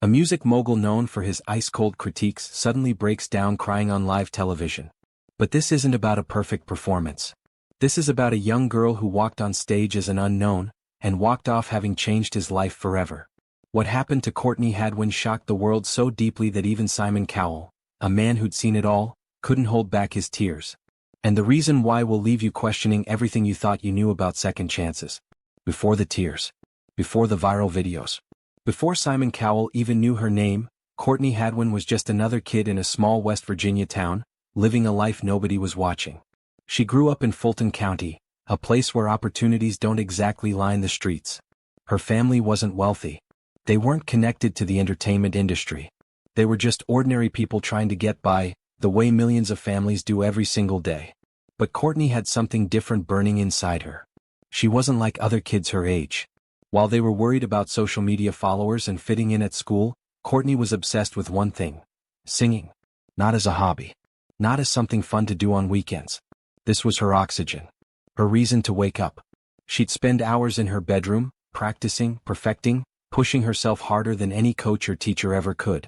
A music mogul known for his ice-cold critiques suddenly breaks down crying on live television. But this isn't about a perfect performance. This is about a young girl who walked on stage as an unknown, and walked off having changed his life forever. What happened to Courtney Hadwin shocked the world so deeply that even Simon Cowell, a man who'd seen it all, couldn't hold back his tears. And the reason why will leave you questioning everything you thought you knew about second chances. Before the tears. Before the viral videos. Before Simon Cowell even knew her name, Courtney Hadwin was just another kid in a small West Virginia town, living a life nobody was watching. She grew up in Fulton County, a place where opportunities don't exactly line the streets. Her family wasn't wealthy. They weren't connected to the entertainment industry. They were just ordinary people trying to get by, the way millions of families do every single day. But Courtney had something different burning inside her. She wasn't like other kids her age. While they were worried about social media followers and fitting in at school, Courtney was obsessed with one thing: singing. Not as a hobby. Not as something fun to do on weekends. This was her oxygen. Her reason to wake up. She'd spend hours in her bedroom, practicing, perfecting, pushing herself harder than any coach or teacher ever could.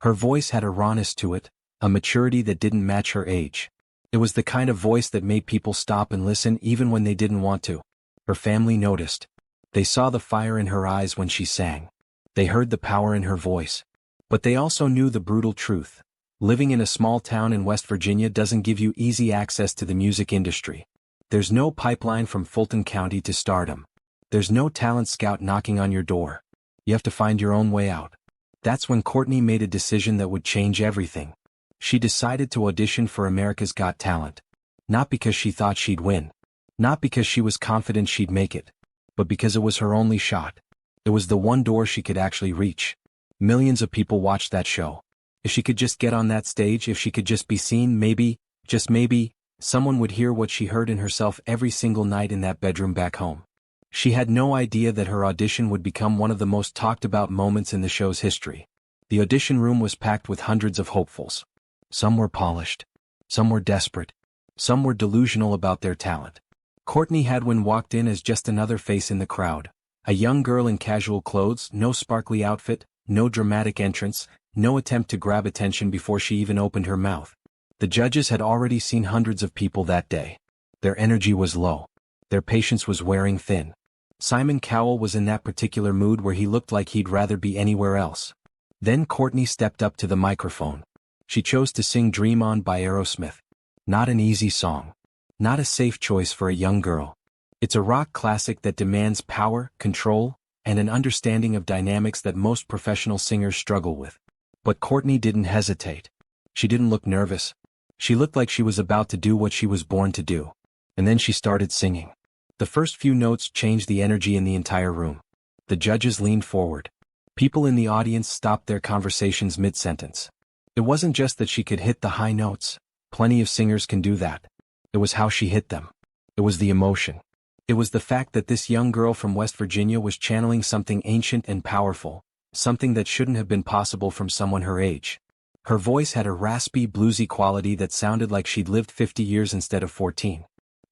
Her voice had a rawness to it, a maturity that didn't match her age. It was the kind of voice that made people stop and listen even when they didn't want to. Her family noticed. They saw the fire in her eyes when she sang. They heard the power in her voice. But they also knew the brutal truth. Living in a small town in West Virginia doesn't give you easy access to the music industry. There's no pipeline from Fulton County to stardom. There's no talent scout knocking on your door. You have to find your own way out. That's when Courtney made a decision that would change everything. She decided to audition for America's Got Talent. Not because she thought she'd win. Not because she was confident she'd make it. But because it was her only shot. It was the one door she could actually reach. Millions of people watched that show. If she could just get on that stage, if she could just be seen, maybe, just maybe, someone would hear what she heard in herself every single night in that bedroom back home. She had no idea that her audition would become one of the most talked about moments in the show's history. The audition room was packed with hundreds of hopefuls. Some were polished. Some were desperate. Some were delusional about their talent. Courtney Hadwin walked in as just another face in the crowd. A young girl in casual clothes, no sparkly outfit, no dramatic entrance, no attempt to grab attention before she even opened her mouth. The judges had already seen hundreds of people that day. Their energy was low. Their patience was wearing thin. Simon Cowell was in that particular mood where he looked like he'd rather be anywhere else. Then Courtney stepped up to the microphone. She chose to sing Dream On by Aerosmith. Not an easy song. Not a safe choice for a young girl. It's a rock classic that demands power, control, and an understanding of dynamics that most professional singers struggle with. But Courtney didn't hesitate. She didn't look nervous. She looked like she was about to do what she was born to do. And then she started singing. The first few notes changed the energy in the entire room. The judges leaned forward. People in the audience stopped their conversations mid-sentence. It wasn't just that she could hit the high notes. Plenty of singers can do that. It was how she hit them. It was the emotion. It was the fact that this young girl from West Virginia was channeling something ancient and powerful, something that shouldn't have been possible from someone her age. Her voice had a raspy, bluesy quality that sounded like she'd lived 50 years instead of 14.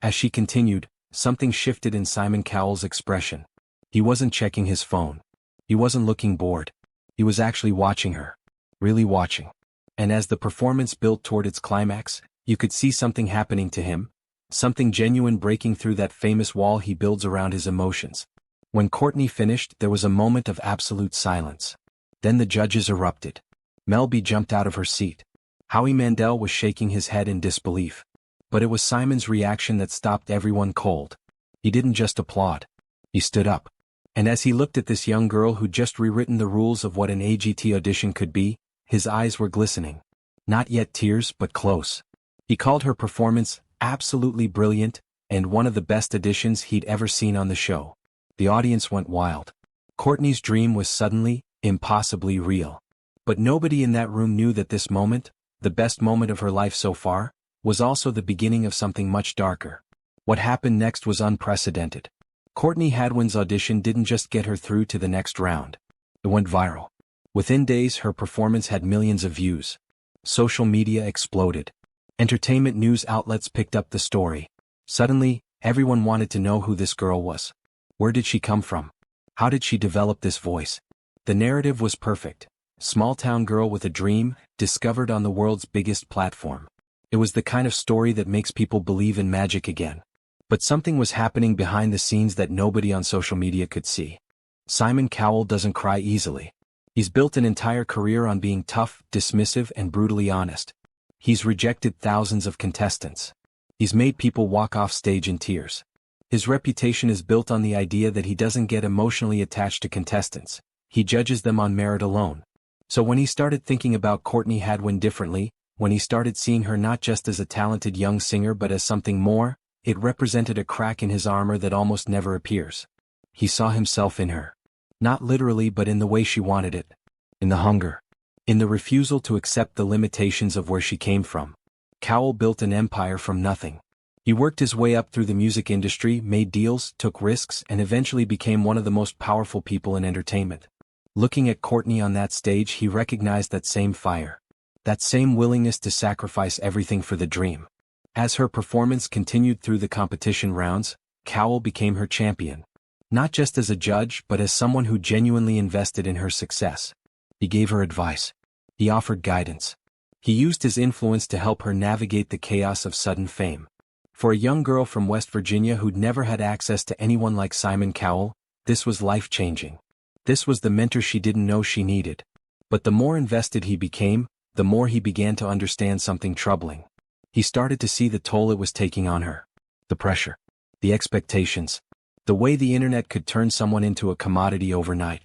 As she continued, something shifted in Simon Cowell's expression. He wasn't checking his phone. He wasn't looking bored. He was actually watching her. Really watching. And as the performance built toward its climax, you could see something happening to him, something genuine breaking through that famous wall he builds around his emotions. When Courtney finished, there was a moment of absolute silence. Then the judges erupted. Mel B jumped out of her seat. Howie Mandel was shaking his head in disbelief. But it was Simon's reaction that stopped everyone cold. He didn't just applaud. He stood up. And as he looked at this young girl who'd just rewritten the rules of what an AGT audition could be, his eyes were glistening. Not yet tears, but close. He called her performance absolutely brilliant, and one of the best auditions he'd ever seen on the show. The audience went wild. Courtney's dream was suddenly, impossibly real. But nobody in that room knew that this moment, the best moment of her life so far, was also the beginning of something much darker. What happened next was unprecedented. Courtney Hadwin's audition didn't just get her through to the next round. It went viral. Within days, her performance had millions of views. Social media exploded. Entertainment news outlets picked up the story. Suddenly, everyone wanted to know who this girl was. Where did she come from? How did she develop this voice? The narrative was perfect. Small-town girl with a dream, discovered on the world's biggest platform. It was the kind of story that makes people believe in magic again. But something was happening behind the scenes that nobody on social media could see. Simon Cowell doesn't cry easily. He's built an entire career on being tough, dismissive, and brutally honest. He's rejected thousands of contestants. He's made people walk off stage in tears. His reputation is built on the idea that he doesn't get emotionally attached to contestants. He judges them on merit alone. So when he started thinking about Courtney Hadwin differently, when he started seeing her not just as a talented young singer but as something more, it represented a crack in his armor that almost never appears. He saw himself in her. Not literally, but in the way she wanted it. In the hunger. In the refusal to accept the limitations of where she came from. Cowell built an empire from nothing. He worked his way up through the music industry, made deals, took risks, and eventually became one of the most powerful people in entertainment. Looking at Courtney on that stage, he recognized that same fire. That same willingness to sacrifice everything for the dream. As her performance continued through the competition rounds, Cowell became her champion. Not just as a judge, but as someone who genuinely invested in her success. He gave her advice. He offered guidance. He used his influence to help her navigate the chaos of sudden fame. For a young girl from West Virginia who'd never had access to anyone like Simon Cowell, this was life-changing. This was the mentor she didn't know she needed. But the more invested he became, the more he began to understand something troubling. He started to see the toll it was taking on her. The pressure. The expectations. The way the internet could turn someone into a commodity overnight.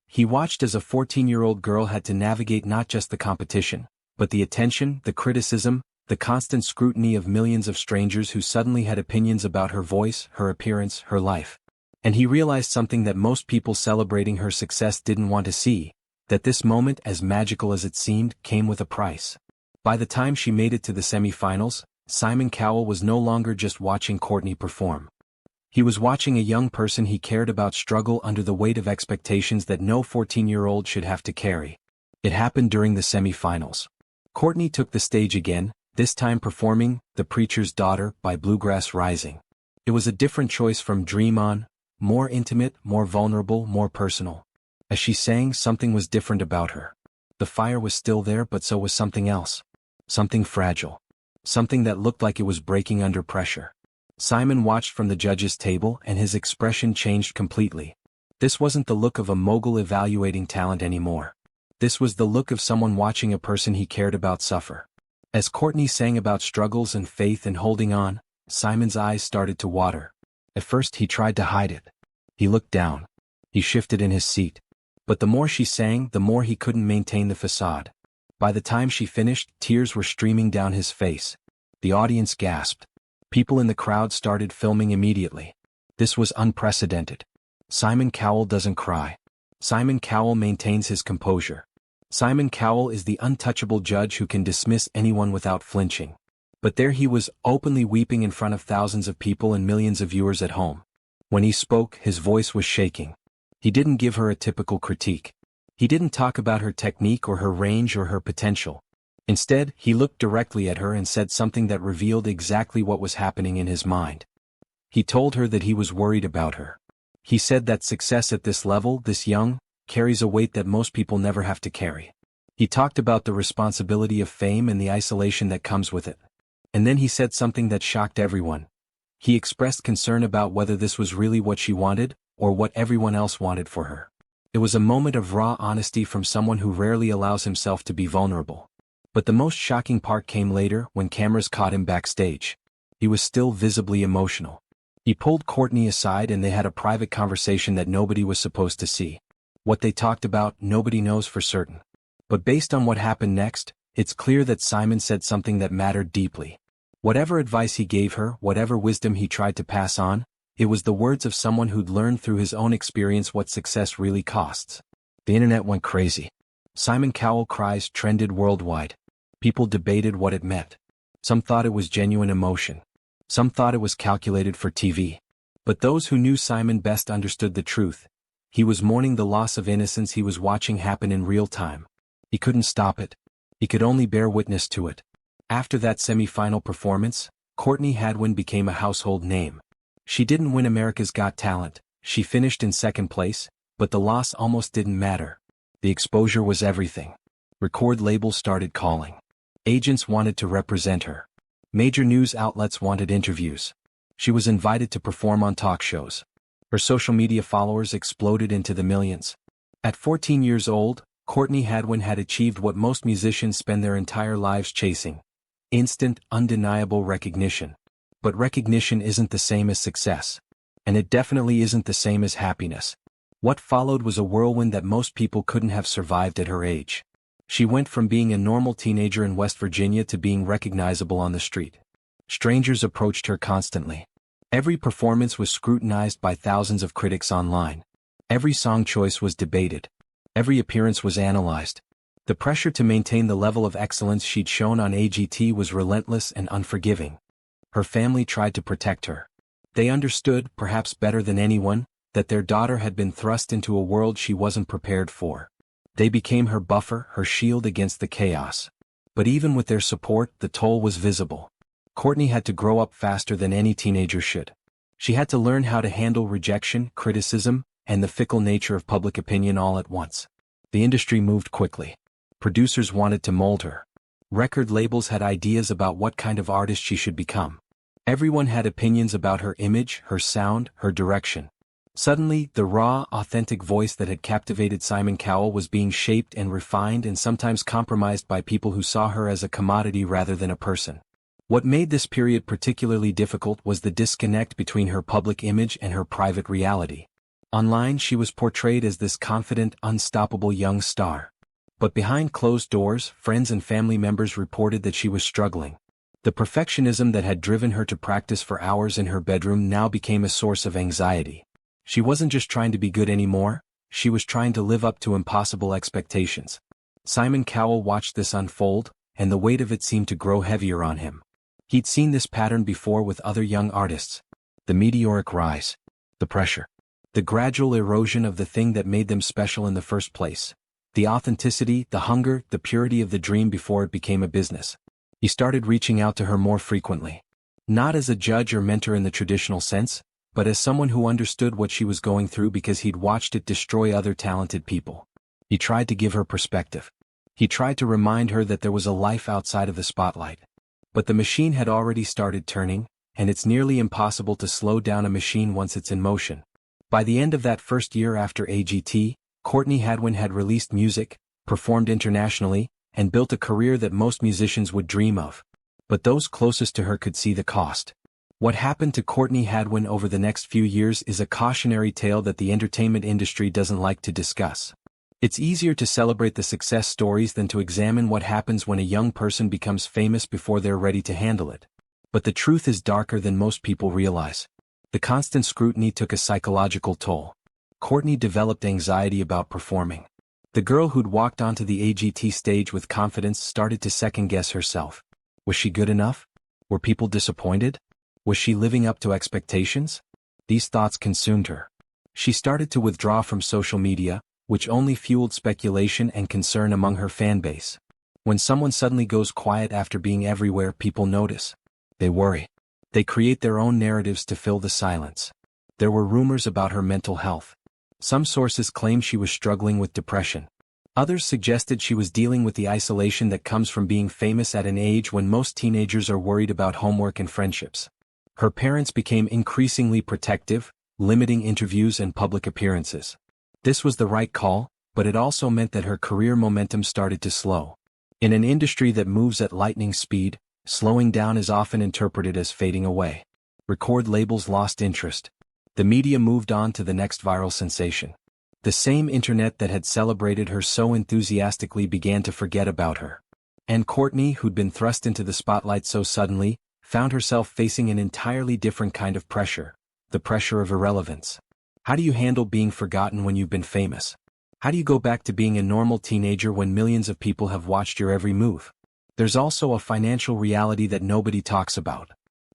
He watched as a 14-year-old girl had to navigate not just the competition, but the attention, the criticism, the constant scrutiny of millions of strangers who suddenly had opinions about her voice, her appearance, her life. And he realized something that most people celebrating her success didn't want to see, that this moment, as magical as it seemed, came with a price. By the time she made it to the semi-finals, Simon Cowell was no longer just watching Courtney perform. He was watching a young person he cared about struggle under the weight of expectations that no 14-year-old should have to carry. It happened during the semi-finals. Courtney took the stage again, this time performing "The Preacher's Daughter" by Bluegrass Rising. It was a different choice from "Dream On," more intimate, more vulnerable, more personal. As she sang, something was different about her. The fire was still there, but so was something else. Something fragile. Something that looked like it was breaking under pressure. Simon watched from the judges' table and his expression changed completely. This wasn't the look of a mogul evaluating talent anymore. This was the look of someone watching a person he cared about suffer. As Courtney sang about struggles and faith and holding on, Simon's eyes started to water. At first he tried to hide it. He looked down. He shifted in his seat. But the more she sang, the more he couldn't maintain the facade. By the time she finished, tears were streaming down his face. The audience gasped. People in the crowd started filming immediately. This was unprecedented. Simon Cowell doesn't cry. Simon Cowell maintains his composure. Simon Cowell is the untouchable judge who can dismiss anyone without flinching. But there he was, openly weeping in front of thousands of people and millions of viewers at home. When he spoke, his voice was shaking. He didn't give her a typical critique. He didn't talk about her technique or her range or her potential. Instead, he looked directly at her and said something that revealed exactly what was happening in his mind. He told her that he was worried about her. He said that success at this level, this young, carries a weight that most people never have to carry. He talked about the responsibility of fame and the isolation that comes with it. And then he said something that shocked everyone. He expressed concern about whether this was really what she wanted, or what everyone else wanted for her. It was a moment of raw honesty from someone who rarely allows himself to be vulnerable. But the most shocking part came later, when cameras caught him backstage. He was still visibly emotional. He pulled Courtney aside and they had a private conversation that nobody was supposed to see. What they talked about, nobody knows for certain. But based on what happened next, it's clear that Simon said something that mattered deeply. Whatever advice he gave her, whatever wisdom he tried to pass on, it was the words of someone who'd learned through his own experience what success really costs. The internet went crazy. Simon Cowell cries trended worldwide. People debated what it meant. Some thought it was genuine emotion. Some thought it was calculated for TV. But those who knew Simon best understood the truth. He was mourning the loss of innocence he was watching happen in real time. He couldn't stop it. He could only bear witness to it. After that semi-final performance, Courtney Hadwin became a household name. She didn't win America's Got Talent, she finished in second place, but the loss almost didn't matter. The exposure was everything. Record labels started calling. Agents wanted to represent her. Major news outlets wanted interviews. She was invited to perform on talk shows. Her social media followers exploded into the millions. At 14 years old, Courtney Hadwin had achieved what most musicians spend their entire lives chasing: instant, undeniable recognition. But recognition isn't the same as success. And it definitely isn't the same as happiness. What followed was a whirlwind that most people couldn't have survived at her age. She went from being a normal teenager in West Virginia to being recognizable on the street. Strangers approached her constantly. Every performance was scrutinized by thousands of critics online. Every song choice was debated. Every appearance was analyzed. The pressure to maintain the level of excellence she'd shown on AGT was relentless and unforgiving. Her family tried to protect her. They understood, perhaps better than anyone, that their daughter had been thrust into a world she wasn't prepared for. They became her buffer, her shield against the chaos. But even with their support, the toll was visible. Courtney had to grow up faster than any teenager should. She had to learn how to handle rejection, criticism, and the fickle nature of public opinion all at once. The industry moved quickly. Producers wanted to mold her. Record labels had ideas about what kind of artist she should become. Everyone had opinions about her image, her sound, her direction. Suddenly, the raw, authentic voice that had captivated Simon Cowell was being shaped and refined and sometimes compromised by people who saw her as a commodity rather than a person. What made this period particularly difficult was the disconnect between her public image and her private reality. Online, she was portrayed as this confident, unstoppable young star. But behind closed doors, friends and family members reported that she was struggling. The perfectionism that had driven her to practice for hours in her bedroom now became a source of anxiety. She wasn't just trying to be good anymore, she was trying to live up to impossible expectations. Simon Cowell watched this unfold, and the weight of it seemed to grow heavier on him. He'd seen this pattern before with other young artists. The meteoric rise. The pressure. The gradual erosion of the thing that made them special in the first place. The authenticity, the hunger, the purity of the dream before it became a business. He started reaching out to her more frequently. Not as a judge or mentor in the traditional sense, but as someone who understood what she was going through because he'd watched it destroy other talented people. He tried to give her perspective. He tried to remind her that there was a life outside of the spotlight. But the machine had already started turning, and it's nearly impossible to slow down a machine once it's in motion. By the end of that first year after AGT, Courtney Hadwin had released music, performed internationally, and built a career that most musicians would dream of. But those closest to her could see the cost. What happened to Courtney Hadwin over the next few years is a cautionary tale that the entertainment industry doesn't like to discuss. It's easier to celebrate the success stories than to examine what happens when a young person becomes famous before they're ready to handle it. But the truth is darker than most people realize. The constant scrutiny took a psychological toll. Courtney developed anxiety about performing. The girl who'd walked onto the AGT stage with confidence started to second-guess herself. Was she good enough? Were people disappointed? Was she living up to expectations? These thoughts consumed her. She started to withdraw from social media, which only fueled speculation and concern among her fan base. When someone suddenly goes quiet after being everywhere, people notice. They worry. They create their own narratives to fill the silence. There were rumors about her mental health. Some sources claimed she was struggling with depression. Others suggested she was dealing with the isolation that comes from being famous at an age when most teenagers are worried about homework and friendships. Her parents became increasingly protective, limiting interviews and public appearances. This was the right call, but it also meant that her career momentum started to slow. In an industry that moves at lightning speed, slowing down is often interpreted as fading away. Record labels lost interest. The media moved on to the next viral sensation. The same internet that had celebrated her so enthusiastically began to forget about her. And Courtney, who'd been thrust into the spotlight so suddenly, found herself facing an entirely different kind of pressure, the pressure of irrelevance. How do you handle being forgotten when you've been famous? How do you go back to being a normal teenager when millions of people have watched your every move? There's also a financial reality that nobody talks about.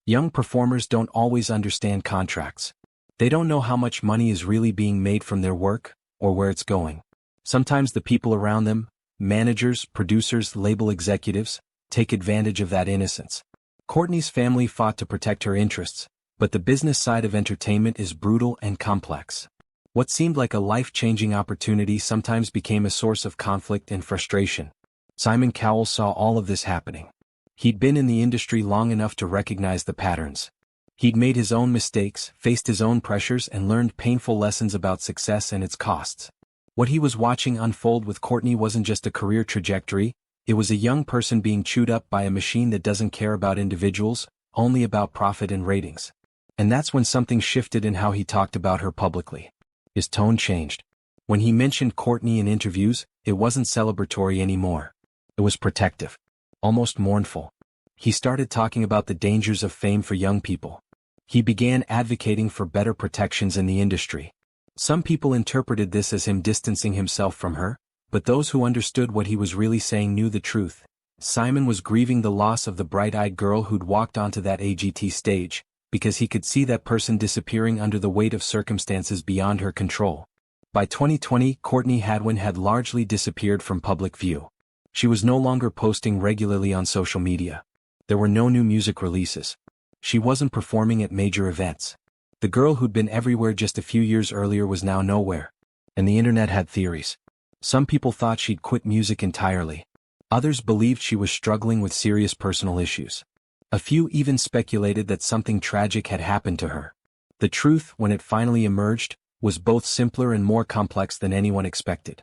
Young performers don't always understand contracts. They don't know how much money is really being made from their work, or where it's going. Sometimes the people around them, managers, producers, label executives, take advantage of that innocence. Courtney's family fought to protect her interests, but the business side of entertainment is brutal and complex. What seemed like a life-changing opportunity sometimes became a source of conflict and frustration. Simon Cowell saw all of this happening. He'd been in the industry long enough to recognize the patterns. He'd made his own mistakes, faced his own pressures, and learned painful lessons about success and its costs. What he was watching unfold with Courtney wasn't just a career trajectory, it was a young person being chewed up by a machine that doesn't care about individuals, only about profit and ratings. And that's when something shifted in how he talked about her publicly. His tone changed. When he mentioned Courtney in interviews, it wasn't celebratory anymore. It was protective. Almost mournful. He started talking about the dangers of fame for young people. He began advocating for better protections in the industry. Some people interpreted this as him distancing himself from her, but those who understood what he was really saying knew the truth. Simon was grieving the loss of the bright-eyed girl who'd walked onto that AGT stage, because he could see that person disappearing under the weight of circumstances beyond her control. By 2020, Courtney Hadwin had largely disappeared from public view. She was no longer posting regularly on social media. There were no new music releases. She wasn't performing at major events. The girl who'd been everywhere just a few years earlier was now nowhere. And the internet had theories. Some people thought she'd quit music entirely. Others believed she was struggling with serious personal issues. A few even speculated that something tragic had happened to her. The truth, when it finally emerged, was both simpler and more complex than anyone expected.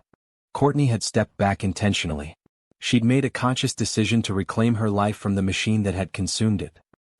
Courtney had stepped back intentionally. She'd made a conscious decision to reclaim her life from the machine that had consumed it.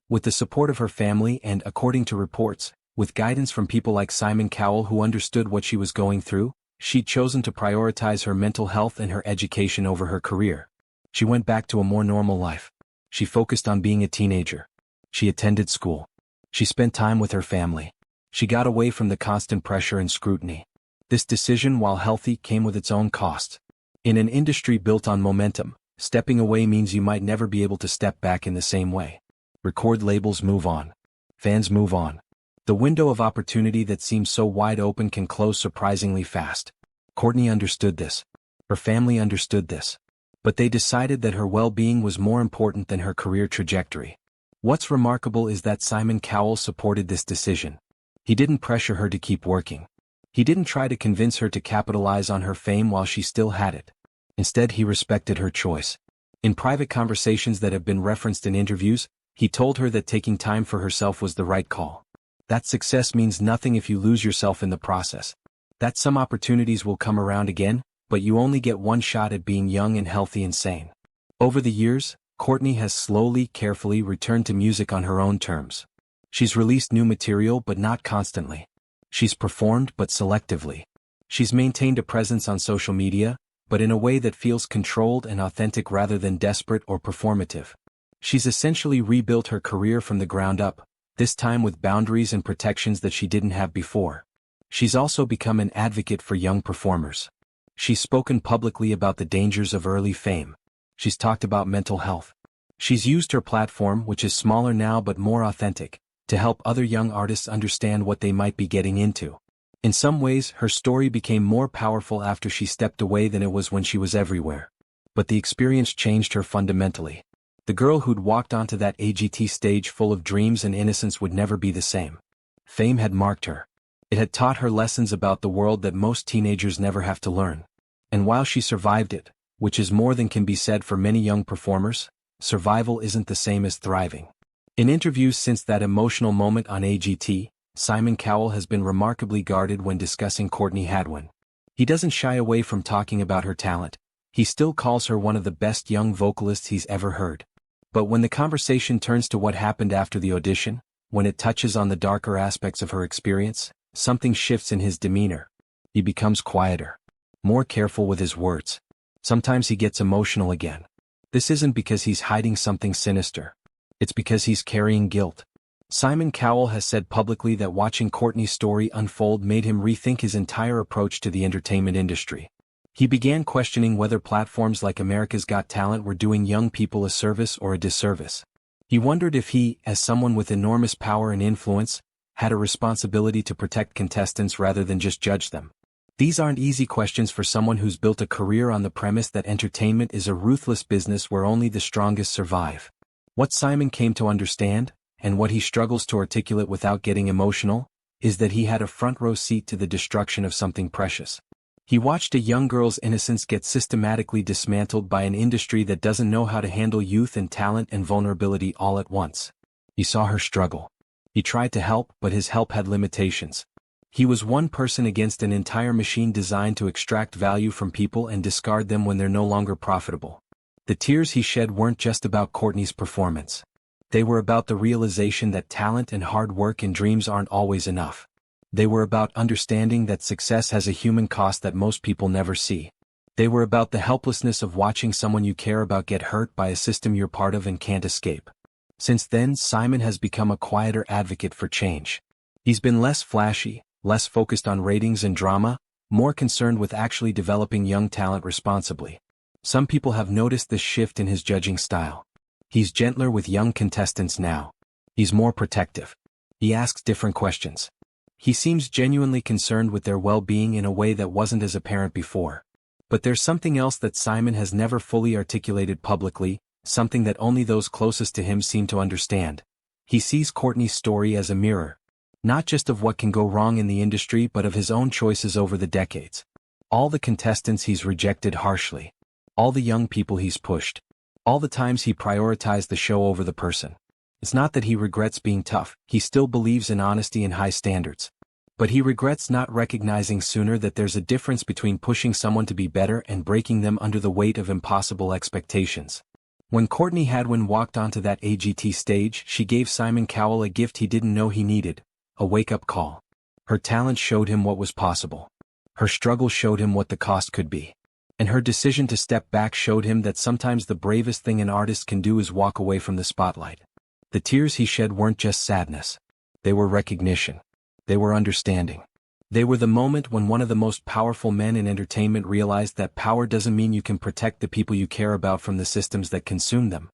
With the support of her family and, according to reports, with guidance from people like Simon Cowell who understood what she was going through, she'd chosen to prioritize her mental health and her education over her career. She went back to a more normal life. She focused on being a teenager. She attended school. She spent time with her family. She got away from the constant pressure and scrutiny. This decision, while healthy, came with its own cost. In an industry built on momentum, stepping away means you might never be able to step back in the same way. Record labels move on. Fans move on. The window of opportunity that seems so wide open can close surprisingly fast. Courtney understood this. Her family understood this. But they decided that her well-being was more important than her career trajectory. What's remarkable is that Simon Cowell supported this decision. He didn't pressure her to keep working. He didn't try to convince her to capitalize on her fame while she still had it. Instead, he respected her choice. In private conversations that have been referenced in interviews, he told her that taking time for herself was the right call. That success means nothing if you lose yourself in the process. That some opportunities will come around again, but you only get one shot at being young and healthy and sane. Over the years, Courtney has slowly, carefully returned to music on her own terms. She's released new material but not constantly. She's performed but selectively. She's maintained a presence on social media, but in a way that feels controlled and authentic rather than desperate or performative. She's essentially rebuilt her career from the ground up, this time with boundaries and protections that she didn't have before. She's also become an advocate for young performers. She's spoken publicly about the dangers of early fame. She's talked about mental health. She's used her platform, which is smaller now but more authentic, to help other young artists understand what they might be getting into. In some ways, her story became more powerful after she stepped away than it was when she was everywhere. But the experience changed her fundamentally. The girl who'd walked onto that AGT stage full of dreams and innocence would never be the same. Fame had marked her. It had taught her lessons about the world that most teenagers never have to learn. And while she survived it, which is more than can be said for many young performers, survival isn't the same as thriving. In interviews since that emotional moment on AGT, Simon Cowell has been remarkably guarded when discussing Courtney Hadwin. He doesn't shy away from talking about her talent. He still calls her one of the best young vocalists he's ever heard. But when the conversation turns to what happened after the audition, when it touches on the darker aspects of her experience, something shifts in his demeanor. He becomes quieter, more careful with his words. Sometimes he gets emotional again. This isn't because he's hiding something sinister. It's because he's carrying guilt. Simon Cowell has said publicly that watching Courtney's story unfold made him rethink his entire approach to the entertainment industry. He began questioning whether platforms like America's Got Talent were doing young people a service or a disservice. He wondered if he, as someone with enormous power and influence, had a responsibility to protect contestants rather than just judge them. These aren't easy questions for someone who's built a career on the premise that entertainment is a ruthless business where only the strongest survive. What Simon came to understand, and what he struggles to articulate without getting emotional, is that he had a front-row seat to the destruction of something precious. He watched a young girl's innocence get systematically dismantled by an industry that doesn't know how to handle youth and talent and vulnerability all at once. He saw her struggle. He tried to help, but his help had limitations. He was one person against an entire machine designed to extract value from people and discard them when they're no longer profitable. The tears he shed weren't just about Courtney's performance. They were about the realization that talent and hard work and dreams aren't always enough. They were about understanding that success has a human cost that most people never see. They were about the helplessness of watching someone you care about get hurt by a system you're part of and can't escape. Since then, Simon has become a quieter advocate for change. He's been less flashy, less focused on ratings and drama, more concerned with actually developing young talent responsibly. Some people have noticed this shift in his judging style. He's gentler with young contestants now. He's more protective. He asks different questions. He seems genuinely concerned with their well-being in a way that wasn't as apparent before. But there's something else that Simon has never fully articulated publicly, something that only those closest to him seem to understand. He sees Courtney's story as a mirror, not just of what can go wrong in the industry but of his own choices over the decades. All the contestants he's rejected harshly. All the young people he's pushed. All the times he prioritized the show over the person. It's not that he regrets being tough, he still believes in honesty and high standards. But he regrets not recognizing sooner that there's a difference between pushing someone to be better and breaking them under the weight of impossible expectations. When Courtney Hadwin walked onto that AGT stage, she gave Simon Cowell a gift he didn't know he needed, a wake-up call. Her talent showed him what was possible. Her struggle showed him what the cost could be. And her decision to step back showed him that sometimes the bravest thing an artist can do is walk away from the spotlight. The tears he shed weren't just sadness. They were recognition. They were understanding. They were the moment when one of the most powerful men in entertainment realized that power doesn't mean you can protect the people you care about from the systems that consume them.